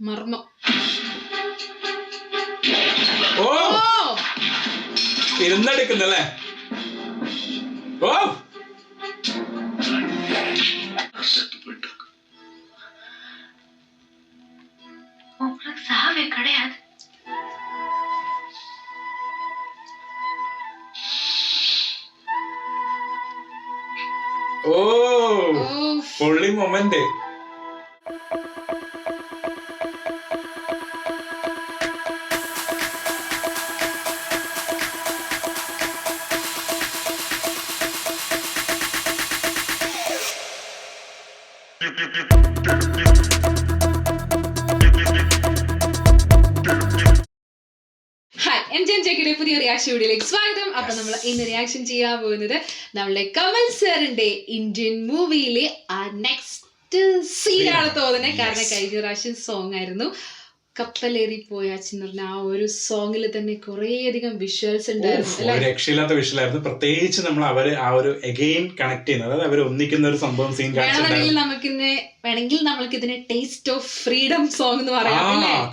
മർമ്മം. ഓ ഇരുന്നെടുക്കുന്നല്ലേ? ഓ உங்களுக்கு சாவே கிடையாது. ഓ പൊള്ളി മൊമെന്റ്. പുതിയ റിയാക്ഷൻ വീഡിയോയിലേക്ക് സ്വാഗതം. അപ്പൊ നമ്മൾ ഇന്ന് റിയാക്ഷൻ ചെയ്യാൻ പോകുന്നത് നമ്മുടെ കമൽ സാറിന്റെ ഇന്ത്യൻ മൂവിയിലെ ആ നെക്സ്റ്റ് സീനാണ് തോന്നുന്നത്. കാരണം കഴിഞ്ഞ പ്രാവശ്യം സോങ് ആയിരുന്നു കപ്പലേറി പോയാച്ച് എന്ന് പറഞ്ഞ ആ ഒരു സോങ്ങിൽ തന്നെ കുറേയധികം വിഷ്വൽസ് ഉണ്ടായിരുന്നു. രക്ഷയില്ലാത്ത വിഷ്വലായിരുന്നു. പ്രത്യേകിച്ച് നമ്മൾ അവര് ആ ഒരു അഗെയിൻ കണക്ട് ചെയ്യുന്നത്, അതായത് അവർ ഒന്നിക്കുന്ന ഒരു സംഭവം സീൻ വേണമെങ്കിൽ നമ്മൾക്ക് ഇതിനെ ടേസ്റ്റ് ഓഫ് ഫ്രീഡം സോങ് എന്ന് പറയാം.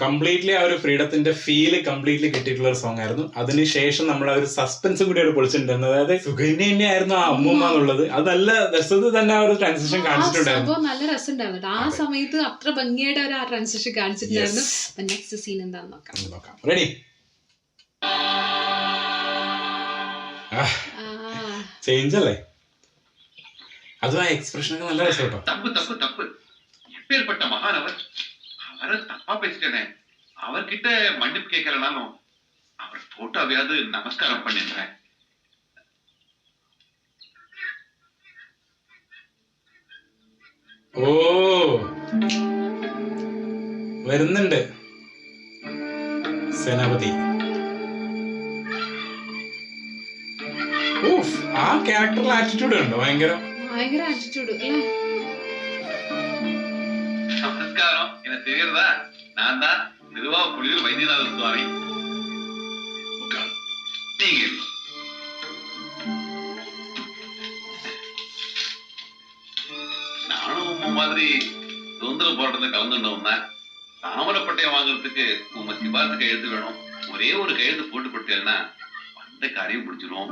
കംപ്ലീറ്റ്ലി ആ ഒരു ഫ്രീഡത്തിന്റെ ഫീല് കംപ്ലീറ്റ്ലി കിട്ടിയിട്ടുള്ള ഒരു സോങ് ആയിരുന്നു. അതിനുശേഷം നമ്മൾ ആ ഒരു സസ്പെൻസും കൂടി അവിടെ പൊളിച്ചിട്ടുണ്ടായിരുന്നു. അതായത് സുകന്യ തന്നെയായിരുന്നു ആ അമ്മൂമ്മ എന്നുള്ളത്. അത് നല്ല രസത്തിൽ തന്നെ ആ ഒരു ട്രാൻസിഷൻ കാണിച്ചിട്ടുണ്ടായിരുന്നു. നല്ല രസം ഉണ്ടായിരുന്നു. ആ സമയത്ത് അത്ര ഭംഗിയായിട്ട് അവർ ആ ട്രാൻസിഷൻ കാണിച്ചിട്ടുണ്ടായിരുന്നു. നെക്സ്റ്റ് സീൻ എന്താണെന്ന് നോക്കാം. റെഡി? ചേഞ്ച് അല്ലേ? അതും ആ എക്സ്പ്രഷൻ ഒക്കെ നല്ല രസം കേട്ടോ. தப்பு எப்பேற்பட்ட மகானவர், அவரை தப்பா பேசிட்டேனே. அவர்கிட்ட மன்னிப்பு கேட்கலனாலும் அவர் போட்டோவையாவது நமஸ்காரம் பண்ணிடுறேன். ഓ വരുന്നുണ്ട് സേനാപതി. ആ ക്യാരക്ടറിൽ ആറ്റിറ്റ്യൂഡ് ഉണ്ടോ? ഭയങ്കര ആറ്റിറ്റ്യൂഡ്. நமஸ்காரம். எனக்கு தெரியறதா? நான் தான் திருவாவூர் வைத்தியநாத சுவாமி. நீங்க நானும் உங்க மாதிரி சுதந்திர போராட்டத்தை கலந்துட்டோம்னா தாமரப்பட்டையை வாங்குறதுக்கு உங்க சிபாரசு கையெழுத்து வேணும். ஒரே ஒரு கையெழுத்து போட்டு கொடுத்தேன்னா அந்த காரியம் பிடிச்சிரும்.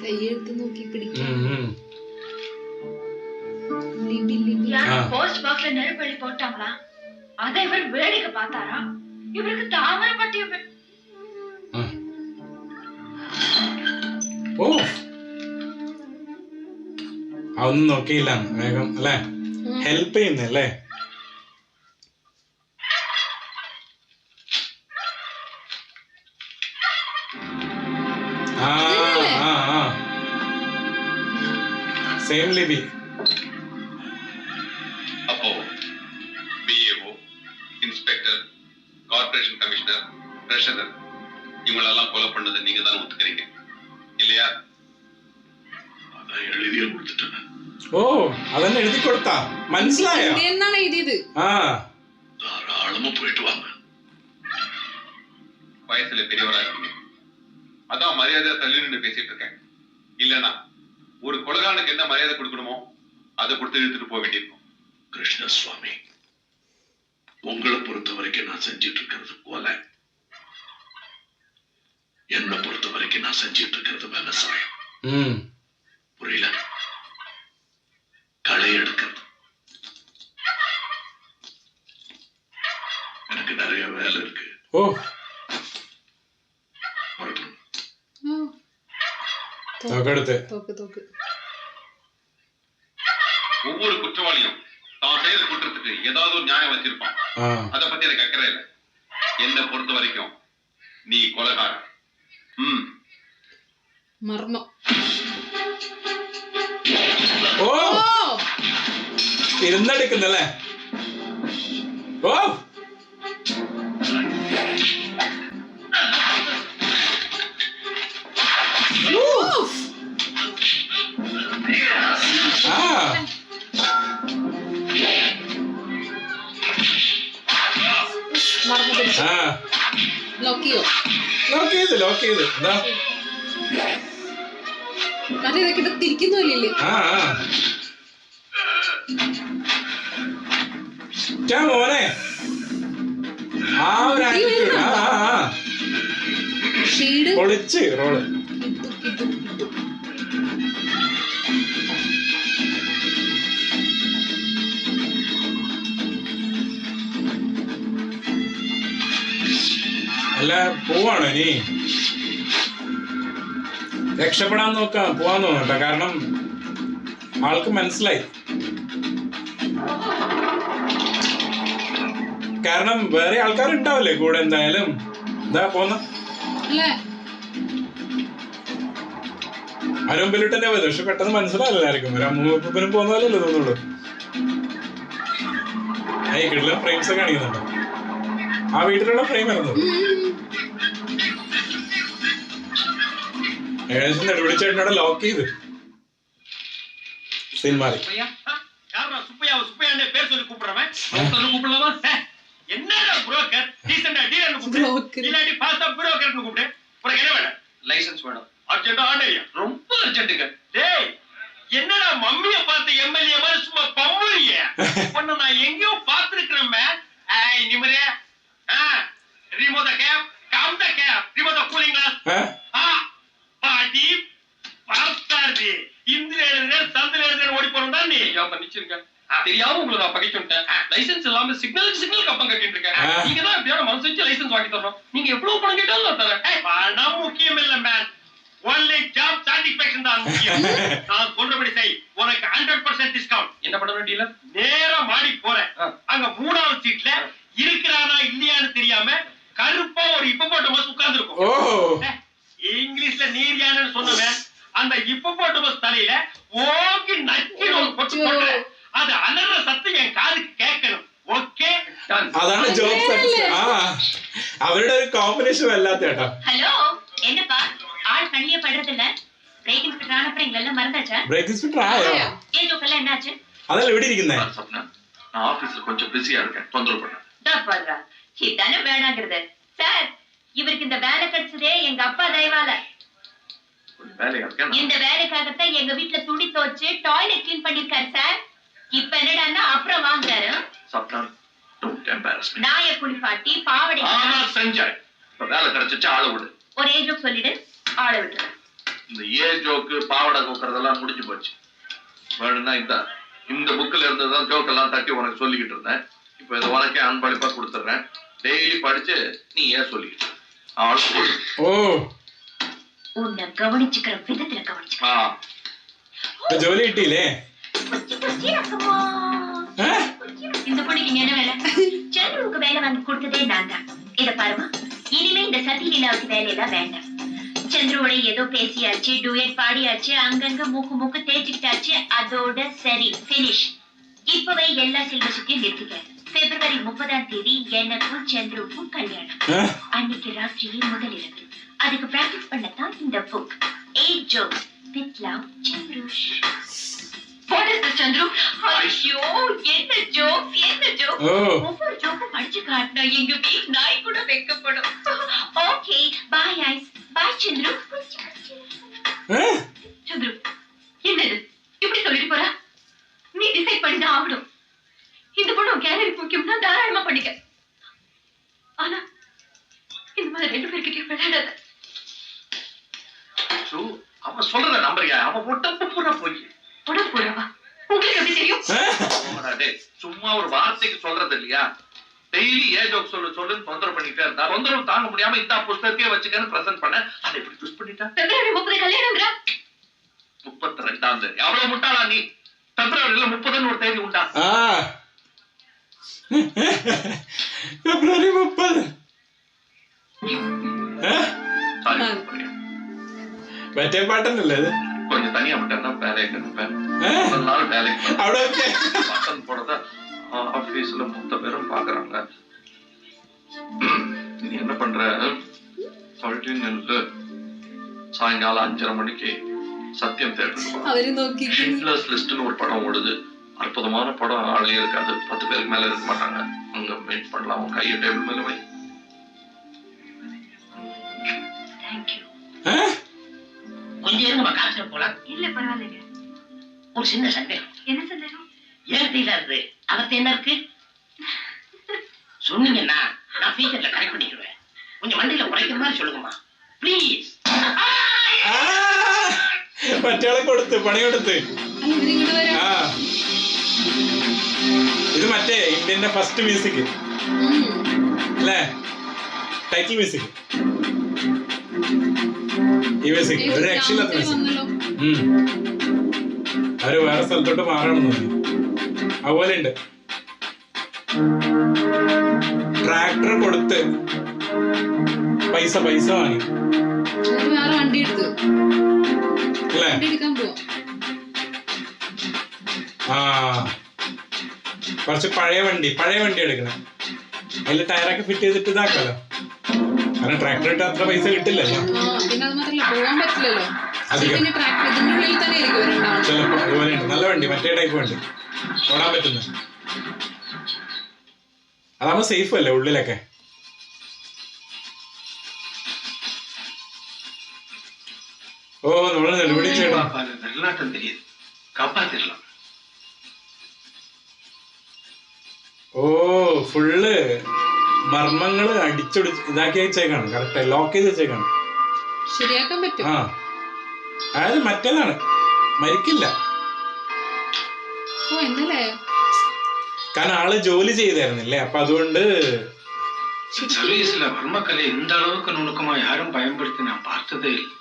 கையெழுத்து நோக்கி பிடிக்கும். போஸ்ட் பாக்ஸ்ல நெருப்பள்ளி போட்டாங்களா? அதை இவர் வேடிக்கை பார்த்தாரா? இவருக்கு தாமரப்பட்டிய ഓ അതൊന്നും നോക്കിയില്ല. വേഗം അല്ലേ ഹെൽപ്പ് ചെയ്യുന്നല്ലേ? സെയിം ലിപി. அப்போ PAO, inspector, corporation commissioner, treasurer இவங்களெல்லாம் கொலை பண்ணதை நீங்க தான் ஒத்துக்கிறீங்க இல்லையா? அதான் எழுதியே கொடுத்துட்டேன். ഓ അതന്നെ എഴുതി കൊടുത്താ മനസ്സിലായോ? എന്നാണ് എഴുതിയത്? தாராளமா போயிட்டு வாங்க. வயசுல பெரியவரா இருக்கீங்க, அதான் மரியாதையா தள்ளி நின்று பேசிட்டு இருக்கேன். இல்லனா ஒரு கொலகாரனுக்கு என்ன மரியாதை கொடுக்கணுமோ அதை கொடுத்து இழுத்துட்டு போக வேண்டியிருக்கும். கிருஷ்ணசுவாமி, உங்களை பொறுத்த வரைக்கும் நான் செஞ்சிட்டு இருக்கிறது போல என்னை பொறுத்த வரைக்கும் நான் செஞ்சிட்டு இருக்கிறது விவசாயம். புரியல? களை எடுக்கிறது. எனக்கு நிறைய வேலை இருக்கு. ஒவ்வொரு குற்றவாளியும் தான் செய்த குற்றத்துக்கு ஏதாவது ஒரு நியாயம் வச்சிருப்பான். அத பத்தி எனக்கு அக்கறை இல்லை. என்னை பொறுத்த வரைக்கும் நீ கொலைகாரன். മർമ്മം. ഓ ഇരുന്നെടുക്കുന്നല്ലേ? ഓ ലോക്ക് ചെയ്ത് മറ്റേ ഇതൊക്കെ തിരിക്കുന്നില്ലേ? മോനെ ആ ഒരു ആറ്റിറ്റ്യൂഡ് ഷെയ്ഡ് പൊളിച്ച് റോള്. അല്ല പോവാണോ ഇനി? രക്ഷപ്പെടാൻ നോക്കാം, പോവാൻ തോന്നട്ടെ. കാരണം ആൾക്ക് മനസ്സിലായി. കാരണം വേറെ ആൾക്കാരുണ്ടാവില്ലേ കൂടെ എന്തായാലും. എന്താ പോന്ന അരുമ്പിലിട്ടെന്നെ പോയത്. പക്ഷെ പെട്ടെന്ന് മനസ്സിലാവില്ല എല്ലാവർക്കും. ഒരു അമ്മൂപ്പനും പോകുന്ന പോലെയല്ലേ തോന്നുള്ളൂ. ഏയ് കിടിലം ഫ്രെയിംസ് ഒക്കെ കാണിക്കുന്നുണ്ടോ? ആ വീട്ടിലുള്ള ഫ്രെയിം ആയിരുന്നു. ഏകദേശം നെടുപിടിച്ചേട്ടനോടെ ലോക്ക് ചെയ്ത് സീൻ മാറി. என்னடா புரோக்கர் டீசன்டா டீலர்னு கூப்பிடு இல்லாட்டி பாஸ்டா புரோக்கர்னு கூப்பிடு உனக்கு என்ன வேணும் லைசென்ஸ் வேணும் அர்ஜென்ட் ஆர்டரியா ரொம்ப அர்ஜென்ட்ங்க டேய் என்னடா மம்மிய பார்த்து எம்எல்ஏ மாதிரி சும்மா பம்முறியே உன்னை நான் எங்கேயோ பார்த்திருக்கிறேன் மேன் ஏய் நிமரே remote the cap come the cap remote the cooling glass பாடி பார்த்தாரு இந்திரேல சந்திரேல ஓடி போறடா நீ அப்ப நிச்சிருக்க தெரியாம உங்களை நான் பகைச்சுட்டேன். லைசென்ஸ் இல்லாம சிக்னல் கப்பம் கட்டிட்டு இருக்கேன். நீங்க தான் எப்படியான மனசு வச்சு லைசென்ஸ் வாங்கி தரணும். நீங்க எவ்வளவு பணம் கேட்டாலும் நான் தரேன். பணம் முக்கியம் இல்ல மேன், ஒன்லி ஜாப் சாட்டிஸ்ஃபேக்ஷன் தான் முக்கியம். நான் சொல்றபடி செய், உனக்கு 100% டிஸ்கவுண்ட். என்ன பண்ணணும் டீலர்? நேரா மாடி போறேன். அங்க 3வது சீட்ல இருக்கிறானா இல்லையான்னு தெரியாம கருப்பா ஒரு ஹிப்போபோட்டமஸ் உட்கார்ந்து இருக்கும். இங்கிலீஷ்ல நீரியானு சொன்னவன் அந்த ஹிப்போபோட்டமஸ் தலையில ஓங்கி நக்கி ஒரு கொட்டு போடுறேன். அது அலற சத்தம் என் காதுக்கு கேட்கணும். ஓகே അതാണ് ജോക്സ്. അവരുടെ ഒരു കോമ്പിനേഷൻ വല്ലാത്ത കേട്ടോ. ஹலோ என்னப்பா ஆள் கண்ணிலே படுறது இல்ல? பிரேக் இன்ஸ்பெக்டர் ஆன அப்புறம் எல்லாம் மறந்தாச்சா? ബ്രേക്ക് ഇൻസ്പെക്ടർ ആയോ? ஏஜோக்கெல்லாம் என்னாச்சு? അതല്ല ഇവിടെ ഇരിക്കുന്നേ. நான் ஆபீஸ்ல கொஞ்சம் பிஸியா இருக்கேன், தொந்தரவு பண்ண. டப்பா இதானே வேணாங்கிறது. சார் இவருக்கு இந்த வேலை கிடைச்சதே எங்க அப்பா தயவால. வேலையா இருக்கேன். இந்த வேலைக்காகத்தான் எங்க வீட்டுல துணி துவைச்சு டாய்லெட் கிளீன் பண்ணிருக்காரு சார். இப்ப என்னடான்னா அப்புறம் வாங்குறாரு. சப்தான் டோன்ட் எம்பாரஸ் மீ. நாய குளிப்பாட்டி பாவடை ஆனா செஞ்சாய். இப்ப வேலை கிடைச்சிச்சு, ஆள விடு. ஒரு ஏஜோக் சொல்லிடு, ஆள விட்டுறேன். இந்த ஏ ஜோக்கு பாவடை கோக்கறதெல்லாம் முடிஞ்சு போச்சு. வேணும்னா இந்த புக்ல இருந்து தான் ஜோக் எல்லாம் தட்டி உனக்கு சொல்லிக்கிட்டு இருந்தேன். இப்போ இதை உனக்கே அன்பளிப்பா கொடுத்துறேன். டெய்லி படிச்சு நீ ஏன் சொல்லிக்கிட்டு ஆள் போடு. ഓ உன்னை கவனிச்சுக்கிற விதத்துல கவனிச்சுக்க. ജോലി കിട്ടിയില്ലേ? இந்த பொண்ணுக்கு இங்க என்ன வேலை? சந்திரனுக்கு வேலை வாங்கி கொடுத்ததே நான் தான். இத பாருமா, இனிமே இந்த சத்தியலீலாவுக்கு வேலையெல்லாம் வேண்டாம். சந்திரோட ஏதோ பேசியாச்சு, டூயட் பாடியாச்சு, அங்கங்க மூக்கு தேய்ச்சிக்கிட்டாச்சு, அதோட சரி பினிஷ். இப்பவே எல்லா சிலபஸையும் நிறுத்திக்கிறேன். பிப்ரவரி 30ஆம் தேதி எனக்கும் சந்திரவுக்கும் கல்யாணம். அன்னைக்கு ராத்திரியே முதலிரவு. அதுக்கு பிராக்டிஸ் பண்ணத்தான் இந்த book. 8 jokes with love, Chandrush. What is this, Chandru? ஐயோ, என்ன ஜோக், என்ன ஜோக். ஒவ்வொரு ஜோக்கும் படிச்சு காட்டினா எங்க வீட்டு நாய் கூட வெக்கப்படும். ஓகே, பாய் ஐஸ். பாய் சந்திரு. சந்திரு, என்னது இப்படி சொல்லிட்டு போறா? நீ டிசைட் பண்ணிதான் ஆகணும். இந்த பொண்ணு கேலரி முக்கியம்னா தாராளமா பண்ணிக்க. ஆனா இந்த மாதிரி 2 பேர்கிட்டயும் விளையாடாத. அவன் சொல்றத நம்பறியா? அவன் உடம்பு பூரா போய் போறவா உங்களுக்கு எப்படி தெரியும்? சும்மா ஒரு வார்த்தைக்கு சொல்றது இல்லையா? டெய்லி ஏ ஜோக் சொல்லு தொந்தரவு பண்ணிட்டே இருந்தா தொந்தரவு தாங்க முடியாம இந்த புஸ்தகத்தையே வச்சுக்கன்னு பிரசன்ட் பண்ண. அதை எப்படி ட்விஸ்ட் பண்ணிட்டா? பிப்ரவரி 30 கல்யாணம்ங்கற. 32ஆம் தேதி. அவ்வளவு முட்டாளா நீ? பிப்ரவரியில 30ன்னு ஒரு தேதி உண்டா? ഫെബ്രുവരി 30. മറ്റേ പാട്ടന്നല്ലേ അത്? கொஞ்சம் தனியா விட்டா வேலையை கண்டுப்பேன். நாள் வேலைக்கு பட்டன் போடத ஆபீஸ்ல மொத்த பேரும் பாக்குறாங்க. நீ என்ன பண்ற? சொல்லிட்டு சாயங்காலம் 5:30 மணிக்கு சத்தியம் தேட்டருக்கு ஷிட்லர்ஸ் லிஸ்ட்னு ஒரு படம் ஓடுது. அற்புதமான படம், ஆளே இருக்காது, 10 பேருக்கு மேல இருக்க மாட்டாங்க. அங்க மீட் பண்ணலாம். உன் கையை டேபிள் மேல வை. கொஞ்சம் இருங்க, காசுல போலாம். இல்ல பரவாயில்லைங்க. ஒரு சின்ன சந்தேகம். என்ன சந்தேகம்? ஏன் டீலர் அவர்கிட்ட என்ன இருக்கு சொன்னீங்கன்னா நான் ஃபியூச்சர்ல கரெக்ட் பண்ணிடுவேன். கொஞ்சம் வண்டியில உரைக்கிற மாதிரி சொல்லுங்கம்மா ப்ளீஸ். മറ്റയാളെ കൊടുത്ത് പണി കൊടുത്ത്. അല്ല ഇവരിങ്ങോട്ട് വരാം. ആ ഇത് മറ്റേ ഇന്ത്യന്റെ ഫസ്റ്റ് മ്യൂസിക് അല്ലേ, ടൈറ്റിൽ മ്യൂസിക്. ഈ മ്യൂസിക് ഒരു രക്ഷയില്ലാത്ത മ്യൂസിക്. അവര് വേറെ സ്ഥലത്തോട്ട് മാറണമെന്ന് തോന്നി. അതുപോലെ ഉണ്ട്. ട്രാക്ടർ കൊടുത്ത് പൈസ വാങ്ങി വേറെ വണ്ടി എടുത്ത് അല്ലേ. വണ്ടി എടുക്കാൻ പോവാ. ആ കുറച്ച് പഴയ വണ്ടി എടുക്കണം. അതിൽ ടയറൊക്കെ ഫിറ്റ് ചെയ്തിട്ട് ഇതാക്കാലോ. കാരണം ട്രാക്ടർ ഇട്ട് അത്ര പൈസ കിട്ടില്ലല്ലോ. പിന്നെ അത് മാത്രല്ല പോകാൻ പറ്റില്ലല്ലോ. അധികം പിന്നെ ട്രാക്ടർ ഇതിന്റെ ഉള്ളിൽ തന്നെ ആയിരിക്കും ഇവരുണ്ടാവുന്നത്. ചിലപ്പോ അതുപോലെയുണ്ട്. നല്ല വണ്ടി, മറ്റേ ടൈപ്പ് വണ്ടി ഓടാൻ പറ്റുന്ന. അതാകുമ്പോ സേഫ് അല്ലേ ഉള്ളിലൊക്കെ. ഓ നമ്മള് നെടുപടി ചെയ്യണം. വെള്ളാട്ടം தெரியுது, காப்பாத்திடலாம். ഓ ഫുള്ള് മർമ്മങ്ങള് ഇതാക്കി വെച്ചേക്കാണ്. കറക്റ്റ് ലോക്ക് ചെയ്ത് വെച്ചേക്കാണ്. ശരിയാക്കാൻ പറ്റും. ആ അതായത് മറ്റേതാണ്, മരിക്കില്ല. ഓ എന്നല്ലേ കാരണം ആള് ജോലി ചെയ്തായിരുന്നില്ലേ, അപ്പൊ അതുകൊണ്ട്. சர்வீஸ்ல வர்மக்கலை இந்த அளவுக்கு நுணுக்கமா யாரும் பயன்படுத்தி நான் பார்த்ததே இல்லை.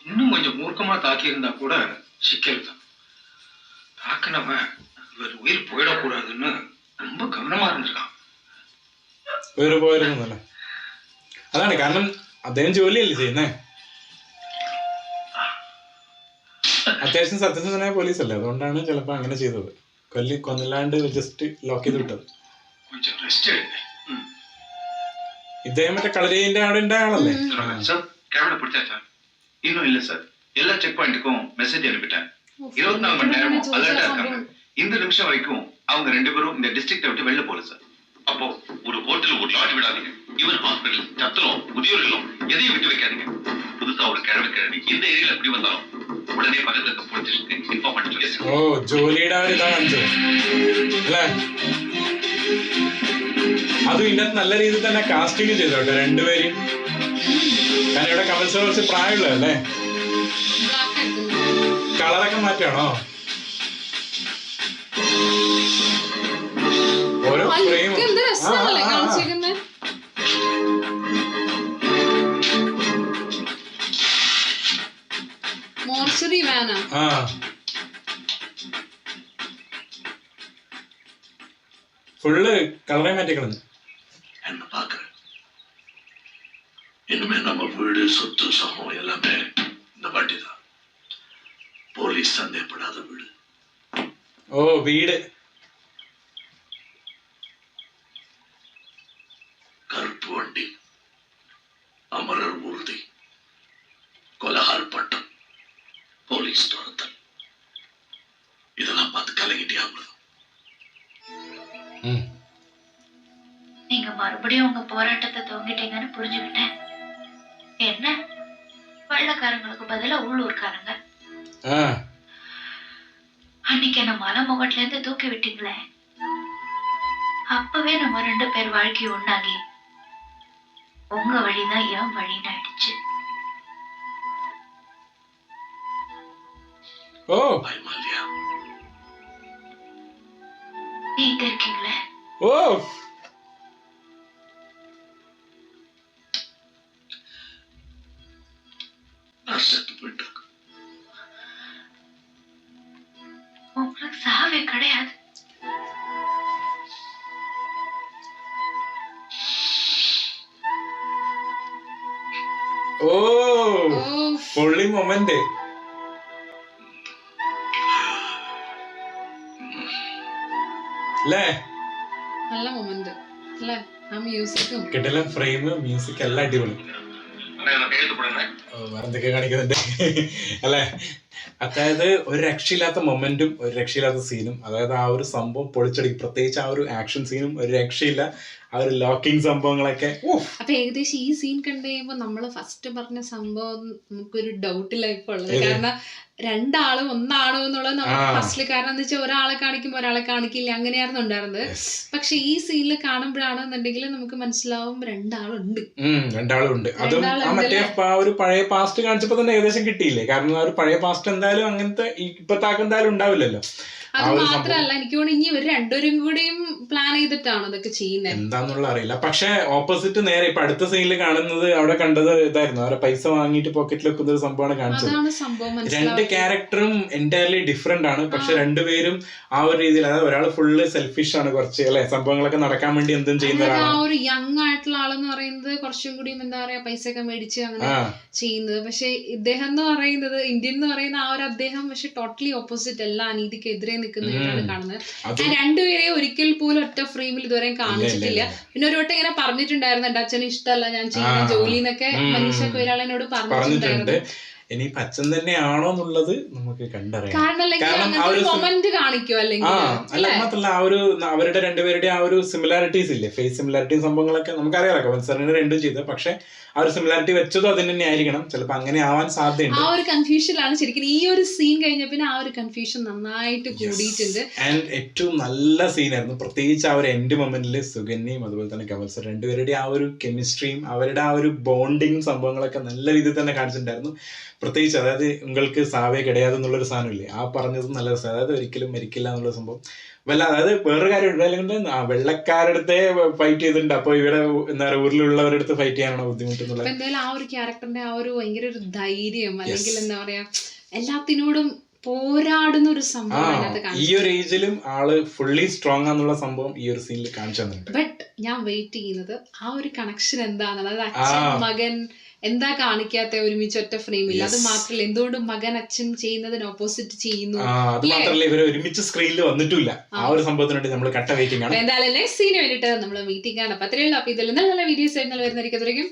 இன்னும் கொஞ்சம் மூர்க்கமா தாக்கியிருந்தா கூட சிக்கல் தான். தாக்குனவன் இவர் உயிர் போயிடக்கூடாதுன்னு ரொம்ப கவனமா இருந்திருக்கான். വേറെ പോയിരുന്നല്ലേ. അതാണ് കാരണം അദ്ദേഹം ജോലിയല്ലേ ചെയ്യുന്നേ. അത്യാവശ്യം സത്യസന്ധനായ പോലീസല്ലേ, അതുകൊണ്ടാണ് ചിലപ്പോ അങ്ങനെ ചെയ്തത്. കൊന്നില്ലാണ്ട് ജസ്റ്റ് ലോക്ക് ചെയ്ത് വിട്ടത്. கொஞ்சம் ரெஸ்ட் எடுங்க. ഇദ്ദേഹം മറ്റേ കളരിന്റെ അവിടെ ഉണ്ടായ ആളല്ലേ. சார் கேமரா பிடிச்சாச்சா? இன்னும் இல்ல சார். எல்லா செக் பாயிண்ட்டுக்கும் மெசேஜ் அனுப்பிட்டேன். 24 மணி நேரமும் அலர்ட்டா இருக்காங்க. இந்த நிமிஷம் வரைக்கும் அவங்க 2 பேரும் இந்த டிஸ்ட்ரிக்ட விட்டு வெளில போல சார். அப்போ ஒரு ஹோட்டல் ஒரு லாட்ஜ் விடாதீங்க. ஈவன் ஹாஸ்பிட்டல், சத்திரம், முதியோர் இல்லம் எதையும் விட்டு வைக்காதீங்க. புதுசா ஒரு கிழவி இந்த ஏரியால எப்படி வந்தாலும் உடனே பக்கத்துல இருக்க போலீஸ் ஸ்டேஷனுக்கு இன்ஃபார்ம் பண்ணி சொல்லி. ഓ ജോലിയുടെ ആ ഒരു ഇതാ കാണിച്ചത് അല്ലേ. അതും ഇതിനകത്ത് നല്ല രീതിയിൽ തന്നെ കാസ്റ്റിംഗ് ചെയ്തോട്ടെ രണ്ടുപേരും. കാരണം ഇവിടെ കമൽ സാർ കുറച്ച് പ്രായമുള്ളതല്ലേ. കളറൊക്കെ മാറ്റാണോ ഓരോ ഫ്രെയിം. എന്ത് രസമാണല്ലേ കാണിച്ചിരിക്കുന്നത്. മോർച്ചറി വാനാ. ആ ഫുള്ള് കളറേ മാറ്റിക്കളഞ്ഞു. என்ன பாக்குறேன். இனிமே நம்ம வீடு சொத்து சமம் எல்லாமே இந்த வண்டி தான். போலீஸ் சந்தேகப்படாத வீடு. ഓ വീട് கருப்பு வண்டி, அமரர் ஊர்தி, கொலகால் பட்டம், போலீஸ் துரத்தல், இதெல்லாம் பார்த்து கலங்கிட்டே அமிர்தம். நீங்க மறுபடியும் உங்க போராட்டத்தை துவங்கிட்டீங்கன்னு புரிஞ்சுக்கிட்டேன். என்ன வெள்ளக்காரங்களுக்கு பதிலா உள்ளூர்காரங்க. அன்னைக்கு என்ன மலைமுகட்ல இருந்து தூக்கி விட்டீங்களே, அப்பவே நம்ம 2 பேர் வாழ்க்கை ஒண்ணாகி உங்க வழிதான் என் வழின்னு ஆயிடுச்சு. ഓ பயமா இல்லையா? நீங்க இருக்கீங்களே. ഓ நான் செத்து போயிட்டேன். உங்களுக்கு சாவே கிடையாது. ഓ പൊള്ളി മൊമെന്റ് അല്ലേ. നല്ല മൊമെന്റ് അല്ലേ. ആ മ്യൂസിക്കും കിട്ടില്ല ഫ്രെയിം, മ്യൂസിക് എല്ലാം അടിപൊളി. கையெழுத்து போடுங்க. വേറെ എന്തൊക്കെ കാണിക്കുന്നുണ്ട് അല്ലേ. അതായത് ഒരു രക്ഷയില്ലാത്ത മൊമെന്റും ഒരു രക്ഷയില്ലാത്ത സീനും, അതായത് ആ ഒരു സംഭവം പൊളിച്ചടിക്കും. പ്രത്യേകിച്ച് ആ ഒരു ആക്ഷൻ സീനും ഒരു രക്ഷയില്ല. ആ ഒരു ലോക്കിംഗ് സംഭവങ്ങളൊക്കെ അപ്പൊ ഏകദേശം ഈ സീൻ കണ്ടു കഴിയുമ്പോ നമ്മള് ഫസ്റ്റ് പറഞ്ഞ സംഭവം നമുക്കൊരു ഡൗട്ടിലായി ഇപ്പൊ ഉള്ളത്. കാരണം രണ്ടാളും ഒന്നാണോ എന്നുള്ളത് നമുക്ക് ഫസ്റ്റില്, കാരണം എന്താ വെച്ചാൽ ഒരാളെ കാണിക്കുമ്പോ ഒരാളെ കാണിക്കില്ല, അങ്ങനെയായിരുന്നു ഉണ്ടായിരുന്നത്. പക്ഷെ ഈ സീനിൽ കാണുമ്പോഴാണെന്നുണ്ടെങ്കിൽ നമുക്ക് മനസ്സിലാവും രണ്ടാളുണ്ട്. അതും മറ്റേ ആ ഒരു പഴയ പാസ്റ്റ് കാണിച്ചപ്പോ തന്നെ ഏകദേശം കിട്ടിയില്ലേ. കാരണം ആ ഒരു പഴയ പാസ്റ്റ് എന്തായാലും അങ്ങനത്തെ ഇപ്പത്തെ എന്തായാലും ഉണ്ടാവില്ലല്ലോ. അത് മാത്രല്ല എനിക്ക് തോന്നുന്നു ഇനി ഇവർ രണ്ടുപേരും കൂടിയും പ്ലാൻ ചെയ്തിട്ടാണ് ഇതൊക്കെ ചെയ്യുന്നത്, എന്താന്നുള്ള അറിയില്ല. പക്ഷെ ഓപ്പോസിറ്റ് നേരെ ഇപ്പൊ അടുത്ത സീനിൽ കാണുന്നത് അവിടെ കണ്ടത് ഇതായിരുന്നു, അവരെ പൈസ വാങ്ങിയിട്ട് പോക്കറ്റിൽ വെക്കുന്ന ഒരു സംഭവമാണ് കാണിച്ചത്. രണ്ട് ക്യാരക്ടറും എൻറ്റയർലി ഡിഫറെന്റ് ആണ്. പക്ഷെ രണ്ടുപേരും ആ ഒരു രീതിയിൽ, അതായത് ഒരാൾ ഫുള്ള് സെൽഫിഷ് ആണ് കുറച്ച് അല്ലെ, സംഭവങ്ങളൊക്കെ നടക്കാൻ വേണ്ടി എന്തും ചെയ്യുന്ന ആ ഒരു യങ് ആയിട്ടുള്ള ആളെന്ന് പറയുന്നത് കുറച്ചും കൂടി എന്താ പറയാ പൈസ ഒക്കെ മേടിച്ച് അങ്ങനെ ചെയ്യുന്നത്. പക്ഷെ ഇദ്ദേഹം എന്ന് പറയുന്നത്, ഇന്ത്യൻ എന്ന് പറയുന്ന ആ ഒരു അദ്ദേഹം പക്ഷെ ടോട്ടലി ഓപ്പോസിറ്റ്, എല്ലാ അനീതിക്കെതിരെ നിൽക്കുന്നതായിട്ടാണ് കാണുന്നത്. രണ്ടുപേരെ ഒരിക്കൽ പോലും ഒറ്റ ഫ്രെയിമിൽ ഇതുവരെ കാണിച്ചിട്ടില്ല. പിന്നെ ഒരു വട്ടം ഇങ്ങനെ പറഞ്ഞിട്ടുണ്ടായിരുന്നു എന്റെ അച്ഛന് ഇഷ്ടമല്ല ഞാൻ ചെയ്യുന്ന ജോലി എന്നൊക്കെ മനീഷ കൊയിരാളനോട് പറഞ്ഞിട്ടുണ്ടായിരുന്നു. ഇനി അച്ഛൻ തന്നെയാണോ എന്നുള്ളത് നമുക്ക് കണ്ടറിയാം. കാരണം അല്ല മാത്രല്ല ആ ഒരു അവരുടെ രണ്ടുപേരുടെ ആ ഒരു സിമിലാരിറ്റീസ് ഇല്ലേ, ഫേസ് സിമിലാരിറ്റീസ് സംഭവങ്ങളൊക്കെ നമുക്കറിയാലോ. കമൽ സാറിന് രണ്ടും ചെയ്തത്, പക്ഷെ ആ ഒരു സിമിലാരിറ്റി വെച്ചതും അതിന് തന്നെ ആയിരിക്കണം. ചിലപ്പോ അങ്ങനെ ആവാൻ സാധ്യതയുണ്ട്. ആ ഒരു കൺഫ്യൂഷനിലാണ് ശരിക്കും ഈ ഒരു സീൻ കഴിഞ്ഞ പിന്നെ ആ ഒരു കൺഫ്യൂഷൻ നന്നായിട്ട് കൂടിയിട്ടുണ്ട്. ആൻഡ് ഏറ്റവും നല്ല സീനായിരുന്നു, പ്രത്യേകിച്ച് ആ ഒരു എൻഡ് മൊമെന്റില് സുകന്യയും അതുപോലെ തന്നെ കമൽ സാർ രണ്ടുപേരുടെ ആ ഒരു കെമിസ്ട്രിയും അവരുടെ ആ ഒരു ബോണ്ടിങ് സംഭവങ്ങളൊക്കെ നല്ല രീതിയിൽ തന്നെ കാണിച്ചിട്ടുണ്ടായിരുന്നു. പ്രത്യേകിച്ച് അതായത് നിങ്ങൾക്ക് സാവേ കിടയാതെ എന്നുള്ളൊരു സാധനമില്ലേ, ആ പറഞ്ഞതും നല്ല രസം. അതായത് ഒരിക്കലും മരിക്കില്ല എന്നുള്ള സംഭവം അതായത് വേറൊരു കാര്യം ഉണ്ടായാലും വെള്ളക്കാരടുത്തെ ഫൈറ്റ് ചെയ്തിട്ടുണ്ട്. അപ്പൊ ഇവിടെ എന്താ പറയുക ഊരിലുള്ളവരുടെ അടുത്ത് ഫൈറ്റ് ചെയ്യാനാണ് ബുദ്ധിമുട്ട് എന്നുള്ളത്. എന്തായാലും ആ ഒരു ക്യാരക്ടറിന്റെ ആ ഒരു ഭയങ്കര ഒരു ധൈര്യം, അല്ലെങ്കിൽ എന്താ പറയാ എല്ലാത്തിനോടും പോരാടുന്ന ഒരു സംഭവം ഈ ഒരു ഏജിലും ആള് ഫുള്ളി സ്ട്രോങ് ആണെന്നുള്ള സംഭവം ഈ ഒരു സീനിൽ കാണിച്ചു തന്നിട്ടുണ്ട്. ബട്ട് ഞാൻ വെയിറ്റ് ചെയ്യുന്നത് ആ ഒരു കണക്ഷൻ എന്താണെന്നുള്ളത്. അച്ഛൻ മകൻ എന്താ കാണിക്കാത്ത ഒരുമിച്ച് ഒറ്റ ഫ്രെയിമില്ല. അത് മാത്രല്ല എന്തുകൊണ്ട് മകൻ അച്ഛൻ ചെയ്യുന്നതിന് ഓപ്പോസിറ്റ് ചെയ്യുന്നു. അത് മാത്രല്ല ഇവര് ഒരുമിച്ച് സ്ക്രീനിൽ വന്നിട്ടില്ല. ആ ഒരു സംഭവത്തിന് വേണ്ടി നമ്മൾ കട്ട വെയിറ്റിംഗ് ആണ്. എന്തായാലും നെക്സ്റ്റ് സീന് വേണ്ടിട്ട് നമ്മൾ വെയിറ്റിംഗ് ആണ്. അപ്പൊ അത്രയുള്ള അപ്പൊ ഇതിൽ നല്ല വീഡിയോസ് ആയിട്ട് വരുന്നതായിരിക്കും.